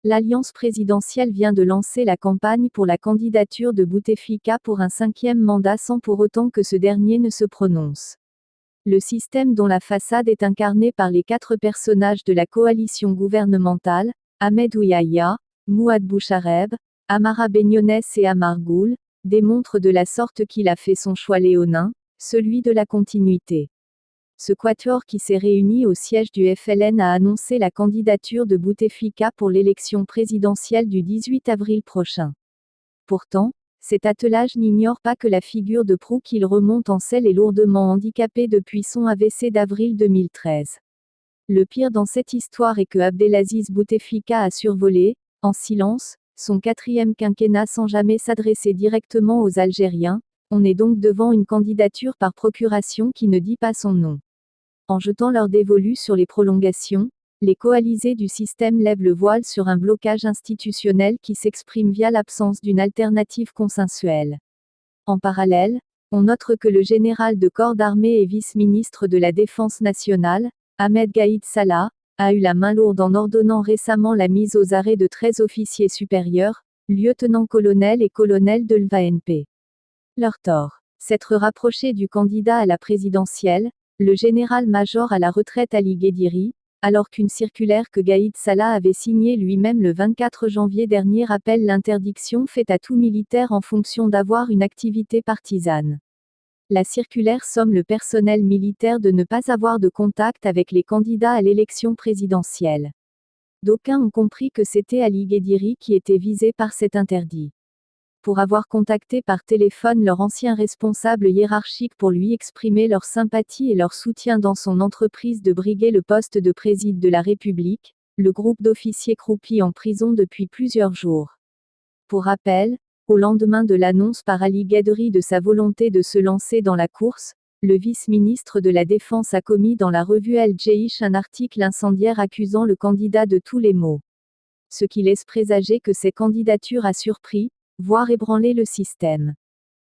L'Alliance présidentielle vient de lancer la campagne pour la candidature de Bouteflika pour un 5e mandat sans pour autant que ce dernier ne se prononce. Le système dont la façade est incarnée par les 4 personnages de la coalition gouvernementale, Ahmed Ouyahia, Mouad Bouchareb, Amara Benyones et Amar Goul, démontre de la sorte qu'il a fait son choix léonin, celui de la continuité. Ce quatuor qui s'est réuni au siège du FLN a annoncé la candidature de Bouteflika pour l'élection présidentielle du 18 avril prochain. Pourtant, cet attelage n'ignore pas que la figure de proue qu'il remonte en selle est lourdement handicapée depuis son AVC d'avril 2013. Le pire dans cette histoire est que Abdelaziz Bouteflika a survolé, en silence, son 4e quinquennat sans jamais s'adresser directement aux Algériens. On est donc devant une candidature par procuration qui ne dit pas son nom. En jetant leur dévolu sur les prolongations, les coalisés du système lèvent le voile sur un blocage institutionnel qui s'exprime via l'absence d'une alternative consensuelle. En parallèle, on note que le général de corps d'armée et vice-ministre de la Défense nationale, Ahmed Gaïd Salah, a eu la main lourde en ordonnant récemment la mise aux arrêts de 13 officiers supérieurs, lieutenants-colonels et colonels de l'VANP. Leur tort, s'être rapproché du candidat à la présidentielle, le général-major à la retraite Ali Guédiri, alors qu'une circulaire que Gaïd Salah avait signée lui-même le 24 janvier dernier rappelle l'interdiction faite à tout militaire en fonction d'avoir une activité partisane. La circulaire somme le personnel militaire de ne pas avoir de contact avec les candidats à l'élection présidentielle. D'aucuns ont compris que c'était Ali Guédiri qui était visé par cet interdit. Pour avoir contacté par téléphone leur ancien responsable hiérarchique pour lui exprimer leur sympathie et leur soutien dans son entreprise de briguer le poste de président de la République, le groupe d'officiers croupis en prison depuis plusieurs jours. Pour rappel, au lendemain de l'annonce par Ali Guédiri de sa volonté de se lancer dans la course, le vice-ministre de la Défense a commis dans la revue El Jaish un article incendiaire accusant le candidat de tous les maux. Ce qui laisse présager que ces candidatures a surpris, voire ébranler le système.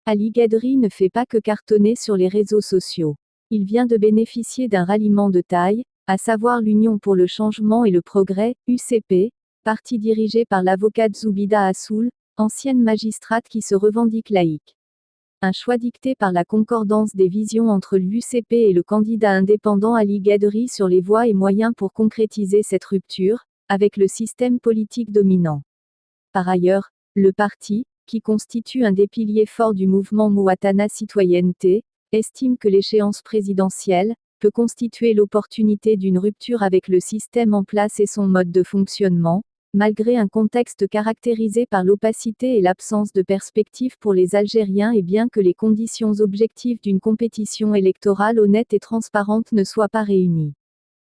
Ali Guédiri ne fait pas que cartonner sur les réseaux sociaux. Il vient de bénéficier d'un ralliement de taille, à savoir l'Union pour le changement et le progrès, UCP, parti dirigé par l'avocate Zoubida Assoul, ancienne magistrate qui se revendique laïque. Un choix dicté par la concordance des visions entre l'UCP et le candidat indépendant Ali Guédiri sur les voies et moyens pour concrétiser cette rupture, avec le système politique dominant. Par ailleurs, le parti, qui constitue un des piliers forts du mouvement Mouatana Citoyenneté, estime que l'échéance présidentielle peut constituer l'opportunité d'une rupture avec le système en place et son mode de fonctionnement, malgré un contexte caractérisé par l'opacité et l'absence de perspective pour les Algériens et bien que les conditions objectives d'une compétition électorale honnête et transparente ne soient pas réunies.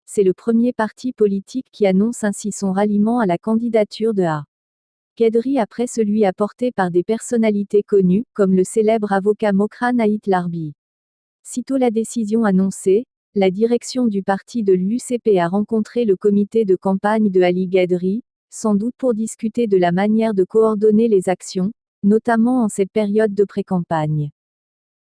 C'est le premier parti politique qui annonce ainsi son ralliement à la candidature de A. Guédiri après celui apporté par des personnalités connues, comme le célèbre avocat Mokrane Ait Larbi. Sitôt la décision annoncée, la direction du parti de l'UCP a rencontré le comité de campagne de Ali Guédiri, sans doute pour discuter de la manière de coordonner les actions, notamment en cette période de pré-campagne.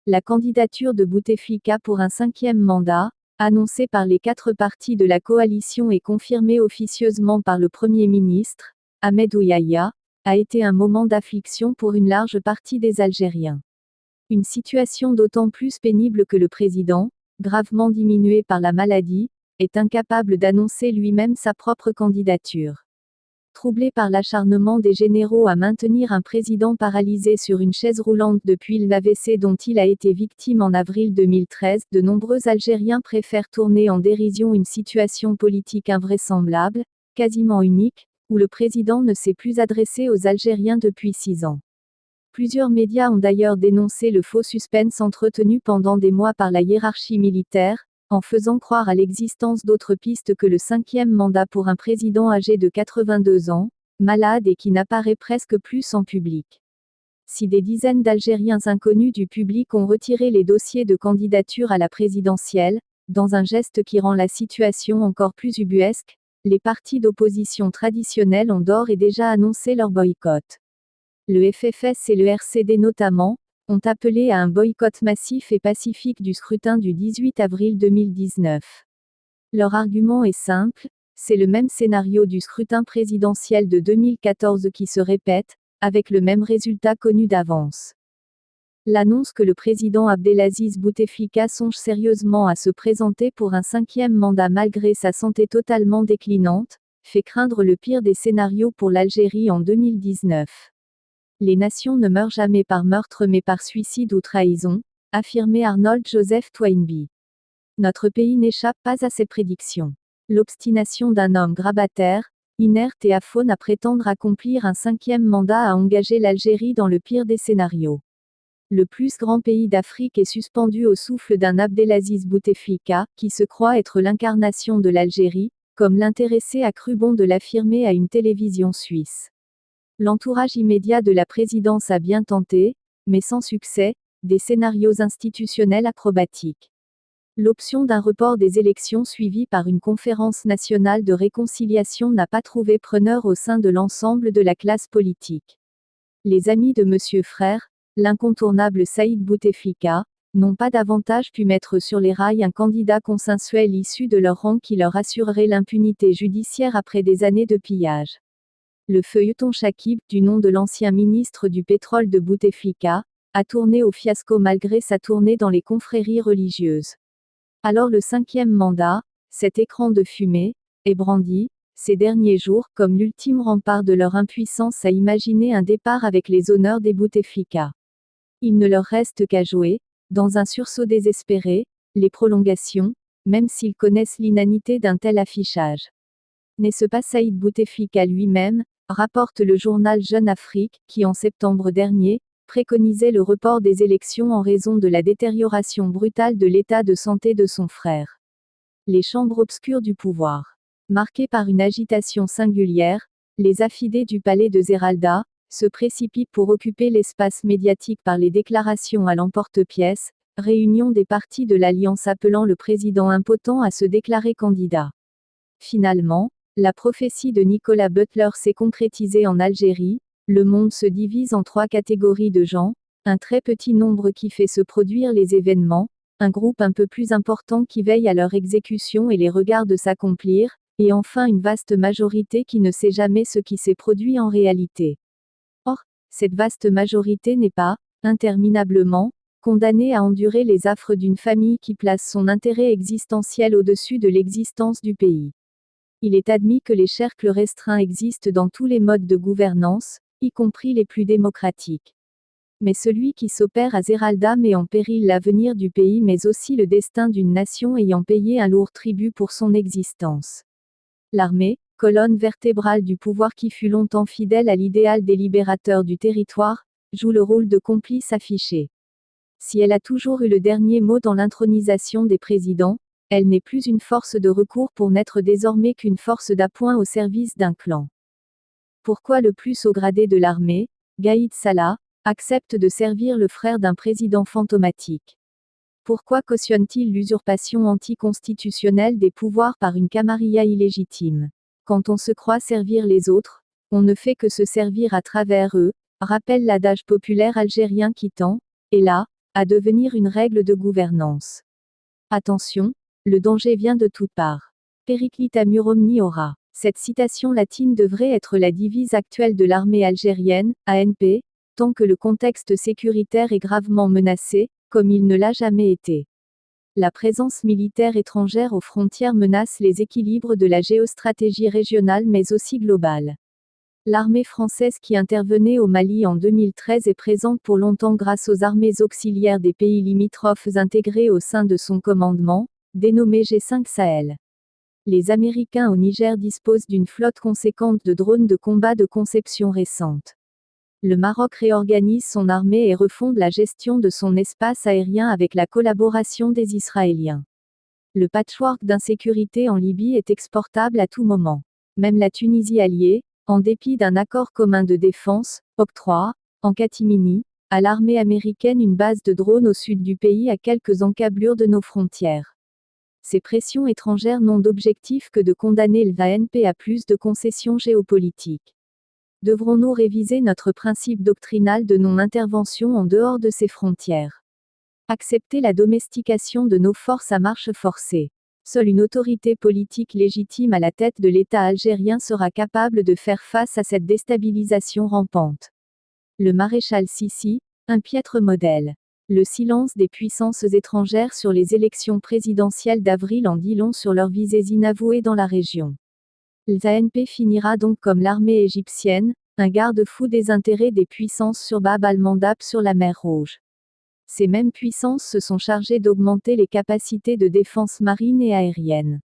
La candidature de Bouteflika pour un 5e mandat, annoncée par les 4 partis de la coalition et confirmée officieusement par le Premier ministre, Ahmed Ouyahia, a été un moment d'affliction pour une large partie des Algériens. Une situation d'autant plus pénible que le président, gravement diminué par la maladie, est incapable d'annoncer lui-même sa propre candidature. Troublé par l'acharnement des généraux à maintenir un président paralysé sur une chaise roulante depuis l'AVC dont il a été victime en avril 2013, de nombreux Algériens préfèrent tourner en dérision une situation politique invraisemblable, quasiment unique, où le président ne s'est plus adressé aux Algériens depuis 6 ans. Plusieurs médias ont d'ailleurs dénoncé le faux suspense entretenu pendant des mois par la hiérarchie militaire, en faisant croire à l'existence d'autres pistes que le 5e mandat pour un président âgé de 82 ans, malade et qui n'apparaît presque plus en public. Si des dizaines d'Algériens inconnus du public ont retiré les dossiers de candidature à la présidentielle, dans un geste qui rend la situation encore plus ubuesque, les partis d'opposition traditionnels ont d'ores et déjà annoncé leur boycott. Le FFS et le RCD notamment, ont appelé à un boycott massif et pacifique du scrutin du 18 avril 2019. Leur argument est simple, C'est le même scénario du scrutin présidentiel de 2014 qui se répète, avec le même résultat connu d'avance. L'annonce que le président Abdelaziz Bouteflika songe sérieusement à se présenter pour un 5e mandat malgré sa santé totalement déclinante, fait craindre le pire des scénarios pour l'Algérie en 2019. Les nations ne meurent jamais par meurtre mais par suicide ou trahison, affirmait Arnold Joseph Toynbee. Notre pays n'échappe pas à ces prédictions. L'obstination d'un homme grabataire, inerte et aphone à prétendre accomplir un 5e mandat a engagé l'Algérie dans le pire des scénarios. Le plus grand pays d'Afrique est suspendu au souffle d'un Abdelaziz Bouteflika, qui se croit être l'incarnation de l'Algérie, comme l'intéressé a cru bon de l'affirmer à une télévision suisse. L'entourage immédiat de la présidence a bien tenté, mais sans succès, des scénarios institutionnels acrobatiques. L'option d'un report des élections suivie par une conférence nationale de réconciliation n'a pas trouvé preneur au sein de l'ensemble de la classe politique. Les amis de M. Frère, l'incontournable Saïd Bouteflika, n'ont pas davantage pu mettre sur les rails un candidat consensuel issu de leur rang qui leur assurerait l'impunité judiciaire après des années de pillage. Le feuilleton Chakib, du nom de l'ancien ministre du pétrole de Bouteflika, a tourné au fiasco malgré sa tournée dans les confréries religieuses. Alors le 5e mandat, cet écran de fumée, est brandi, ces derniers jours, comme l'ultime rempart de leur impuissance à imaginer un départ avec les honneurs des Bouteflika. Il ne leur reste qu'à jouer, dans un sursaut désespéré, les prolongations, même s'ils connaissent l'inanité d'un tel affichage. N'est-ce pas Saïd Bouteflika lui-même, rapporte le journal Jeune Afrique, qui en septembre dernier, préconisait le report des élections en raison de la détérioration brutale de l'état de santé de son frère. Les chambres obscures du pouvoir. Marquées par une agitation singulière, les affidés du palais de Zeralda se précipitent pour occuper l'espace médiatique par les déclarations à l'emporte-pièce, réunion des partis de l'Alliance appelant le président impotent à se déclarer candidat. Finalement, la prophétie de Nicolas Butler s'est concrétisée en Algérie. Le monde se divise en 3 catégories de gens, un très petit nombre qui fait se produire les événements, un groupe un peu plus important qui veille à leur exécution et les regarde s'accomplir, et enfin une vaste majorité qui ne sait jamais ce qui s'est produit en réalité. Or, cette vaste majorité n'est pas, interminablement, condamnée à endurer les affres d'une famille qui place son intérêt existentiel au-dessus de l'existence du pays. Il est admis que les cercles restreints existent dans tous les modes de gouvernance, y compris les plus démocratiques. Mais celui qui s'opère à Zeralda met en péril l'avenir du pays mais aussi le destin d'une nation ayant payé un lourd tribut pour son existence. L'armée, colonne vertébrale du pouvoir qui fut longtemps fidèle à l'idéal des libérateurs du territoire, joue le rôle de complice affiché. Si elle a toujours eu le dernier mot dans l'intronisation des présidents, elle n'est plus une force de recours pour n'être désormais qu'une force d'appoint au service d'un clan. Pourquoi le plus haut gradé de l'armée, Gaïd Salah, accepte de servir le frère d'un président fantomatique? Pourquoi cautionne-t-il l'usurpation anticonstitutionnelle des pouvoirs par une camarilla illégitime? Quand on se croit servir les autres, on ne fait que se servir à travers eux, rappelle l'adage populaire algérien qui tend, et là, à devenir une règle de gouvernance. Attention, le danger vient de toutes parts. Periclita mur omni ora. Cette citation latine devrait être la devise actuelle de l'armée algérienne, ANP, tant que le contexte sécuritaire est gravement menacé, comme il ne l'a jamais été. La présence militaire étrangère aux frontières menace les équilibres de la géostratégie régionale mais aussi globale. L'armée française qui intervenait au Mali en 2013 est présente pour longtemps grâce aux armées auxiliaires des pays limitrophes intégrées au sein de son commandement, dénommé G5 Sahel. Les Américains au Niger disposent d'une flotte conséquente de drones de combat de conception récente. Le Maroc réorganise son armée et refonde la gestion de son espace aérien avec la collaboration des Israéliens. Le patchwork d'insécurité en Libye est exportable à tout moment. Même la Tunisie alliée, en dépit d'un accord commun de défense, octroie, en catimini, à l'armée américaine une base de drones au sud du pays à quelques encablures de nos frontières. Ces pressions étrangères n'ont d'objectif que de condamner l'ANP à plus de concessions géopolitiques. Devrons-nous réviser notre principe doctrinal de non-intervention en dehors de ces frontières? Accepter la domestication de nos forces à marche forcée. Seule une autorité politique légitime à la tête de l'État algérien sera capable de faire face à cette déstabilisation rampante. Le maréchal Sissi, un piètre modèle. Le silence des puissances étrangères sur les élections présidentielles d'avril en dit long sur leurs visées inavouées dans la région. L'ANP finira donc comme l'armée égyptienne, un garde-fou des intérêts des puissances sur Bab al-Mandab sur la mer Rouge. Ces mêmes puissances se sont chargées d'augmenter les capacités de défense marine et aérienne.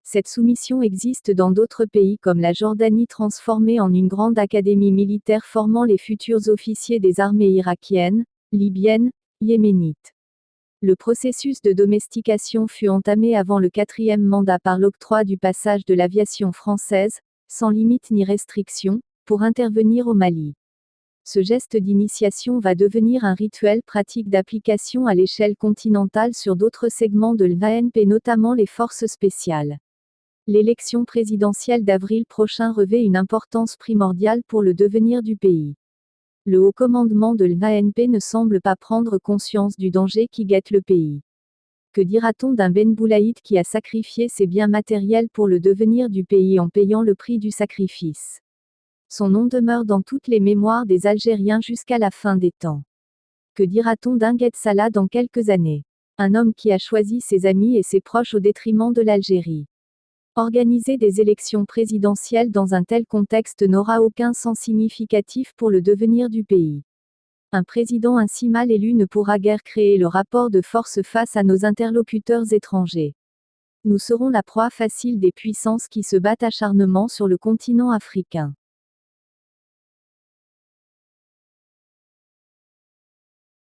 Cette soumission existe dans d'autres pays comme la Jordanie transformée en une grande académie militaire formant les futurs officiers des armées irakiennes, libyennes, yéménites. Le processus de domestication fut entamé avant le 4e mandat par l'octroi du passage de l'aviation française, sans limite ni restriction, pour intervenir au Mali. Ce geste d'initiation va devenir un rituel pratique d'application à l'échelle continentale sur d'autres segments de l'ANP, notamment les forces spéciales. L'élection présidentielle d'avril prochain revêt une importance primordiale pour le devenir du pays. Le haut commandement de l'ANP ne semble pas prendre conscience du danger qui guette le pays. Que dira-t-on d'un Ben Boulaïd qui a sacrifié ses biens matériels pour le devenir du pays en payant le prix du sacrifice? Son nom demeure dans toutes les mémoires des Algériens jusqu'à la fin des temps. Que dira-t-on d'Ingued Salah dans quelques années? Un homme qui a choisi ses amis et ses proches au détriment de l'Algérie. Organiser des élections présidentielles dans un tel contexte n'aura aucun sens significatif pour le devenir du pays. Un président ainsi mal élu ne pourra guère créer le rapport de force face à nos interlocuteurs étrangers. Nous serons la proie facile des puissances qui se battent acharnement sur le continent africain.